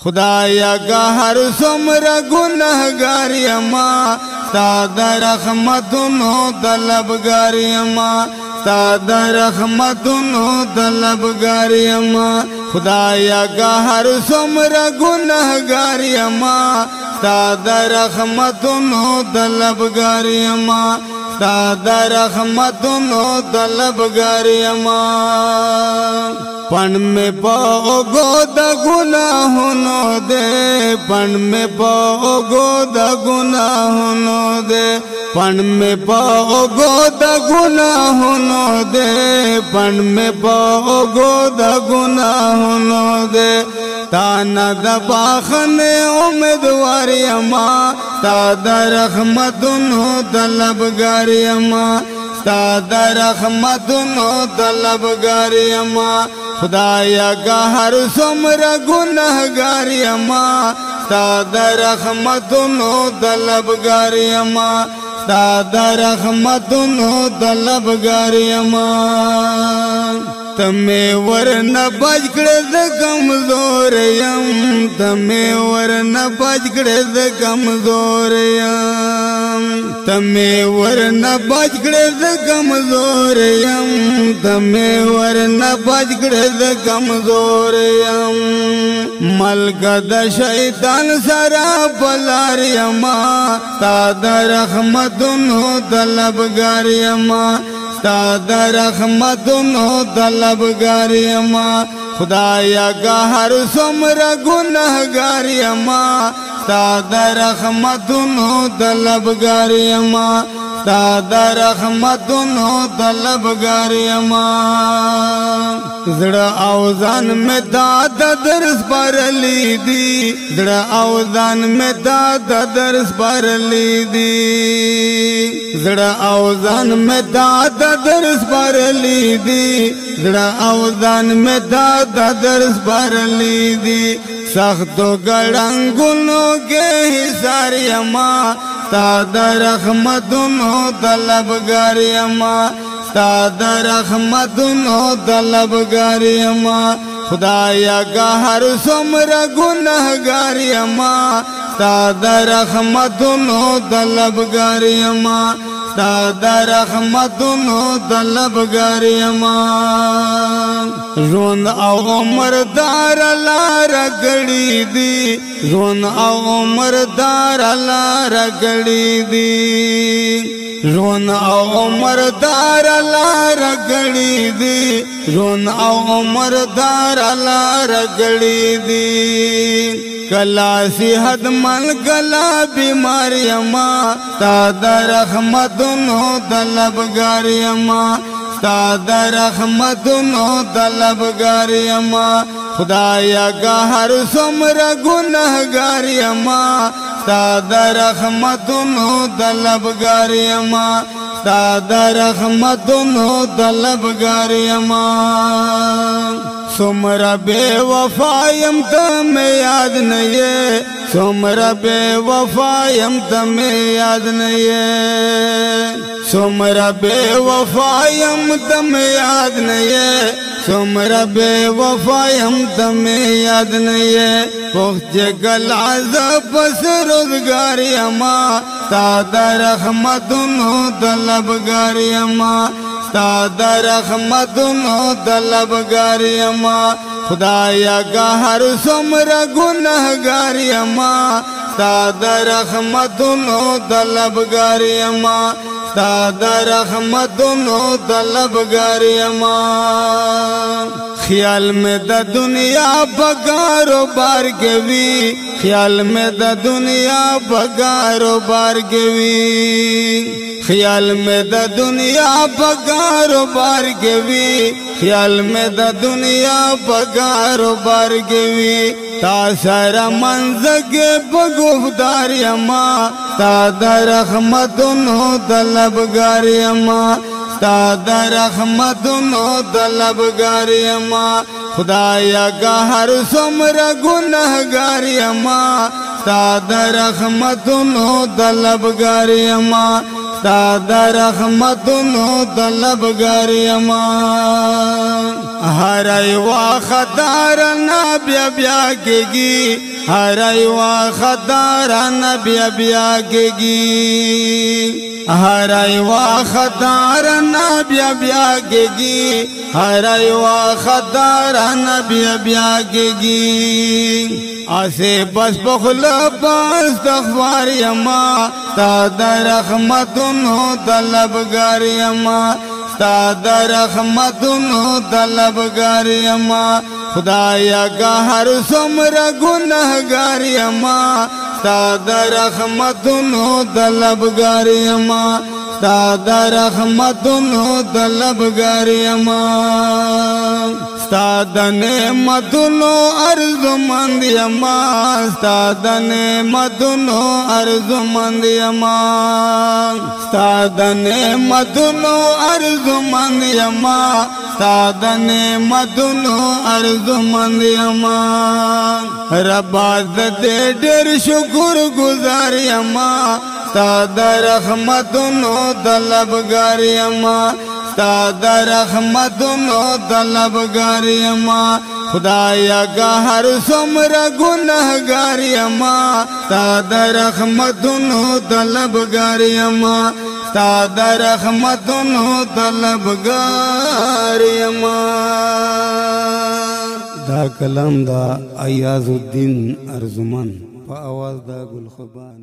खुदाया का हर सुमरा गुनहगार यमा तादा रहमतुनो तलबगार यमा तादा रहमतुनो तलबगार यमा खुदाया का हर सुमरा गुनहगार यमा तादा रहमतुनो तलबगार यमा तादा रहमतुनो तलबगार यमा पण में पोगो द गुनाहों दे पण में पोगो द गुनाहों दे पण में पोगो द गुनाहों दे पण में पोगो द गुनाहों दे ताना दबाखने उम्मीदवार यमा तादा रहमतुनो तलबगार यमा तादा रहमतुनो तलबगार यमा खुदाया का हर सुमरा गुनहगार यमा तादा रहमतुनो तलबगार यमा तादा रहमतुनो तलबगार यमा तमे वर न बजकड़े द कमजोर यम तमे वर न बजकड़े द कमजोर यम तमे वर न बजकड़े द कमजोर यम तमे वर न बजकड़े द कमजोर यम मलका द शैतान सरा पलार यमा तादा रहमतुनो तलबगार यमा तादा रहमतुनो तलबगार यमा खुदाया का हर सुमरा गुनहगार यमा तादा रहमतुनो तलबगार यमा तादा रहमतुनो तलबगार यमा जड़ा औजान में दादा दर्स पर ली दी जड़ा औजान में दादा दर्स पर ली दी जड़ा औजान में दादा दर्स पर ली दी जड़ा औजान में दादा दर्स पर ली दी सख्तो गड़ंगुलों के हिसार यमा तादा रहमतुनो तलबगार यमा तादा रहमतुनो तलबगार यमा खुदाया का हर सुमरा गुनहगार यमा तादा रहमतुनो तलबगार यमा तादा रहमतुनो तलबगार यमा रोन उम्र दार लार गड़ी दी रोन उम्र दार लार गड़ी दी रोन उम्र दार लार गड़ी दी रोन उम्र दार लार गड़ी दी कला सेहत मन गला बीमार यमा तादा रहमतुनो तलबगार यमा तादा रहमतुनो तलबगार यमा खुदाया का हर सुमरा गुनहगार यमा तादा रहमतुनो तलबगार यमा तादा रहमतुनो तलबगार यमा सुमरा बेवफायम तमें याद नहीं सुमरा बेवफायम तमें याद नहीं सुमरा बेवफायम तमें याद नहीं सुमरा बेवफायम तमें याद नहीं पहुँचे गलाज बस रोजगार यमा तादा रहमतुनो तलबगार यमा तादा रहमतुनो तलबगार यमा खुदाया का हर सुमरा गुनहगार यमा तादा रहमतुनो तलबगार यमा तादा रहमतुनो तलबगार यमा ख्याल में द दुनिया बगारो बार के भी ख्याल में द दुनिया बगारो बार के भी ख्याल में द दुनिया बगारो बार के भी ख्याल में द दुनिया बगारो बार के भी तासरा मंज़गे बगुफ्तार यमा तादा रहमतुनो तलबगार यमा तादा रहमतुनो तलबगार यमा खुदाया का हर सुमरा गुनहगार यमा तादा रहमतुनो तलबगार यमा ستا د رحمتونو طلبګار یما هر یو خطرنا بیا بیا کېږي هر یو خطرنا بیا بیا کېږي هر یو خطرنا بیا بیا کېږي هر یو خطرنا بیا بیا کېږي اسه بس بخل بس تخوار یما ستا د رحمتونو طلبګار یما ستا د رحمتونو طلبګار یما خدایا کا هر څومره ګناهګار یما ستا د رحمتونو طلبګار یما ستا د رحمتونو طلبګار یما ستا د نعمتونو ارزمند یما ستا د نعمتونو ارزمند یما ستا د نعمتونو ارزمند یما ستا د نعمتونو ارزمند یما رب دې ډېر شکر گزار یما ستا د رحمتونو طلبګار یما ستا د رحمتونو طلبګار یما خدایا کا هر څومره ګناهګار یما ستا د رحمتونو طلبګار یما ستا د رحمتونو طلبګار یما دا کلام دا ایاز الدین ارزمان په आवाज دا ګل خوبان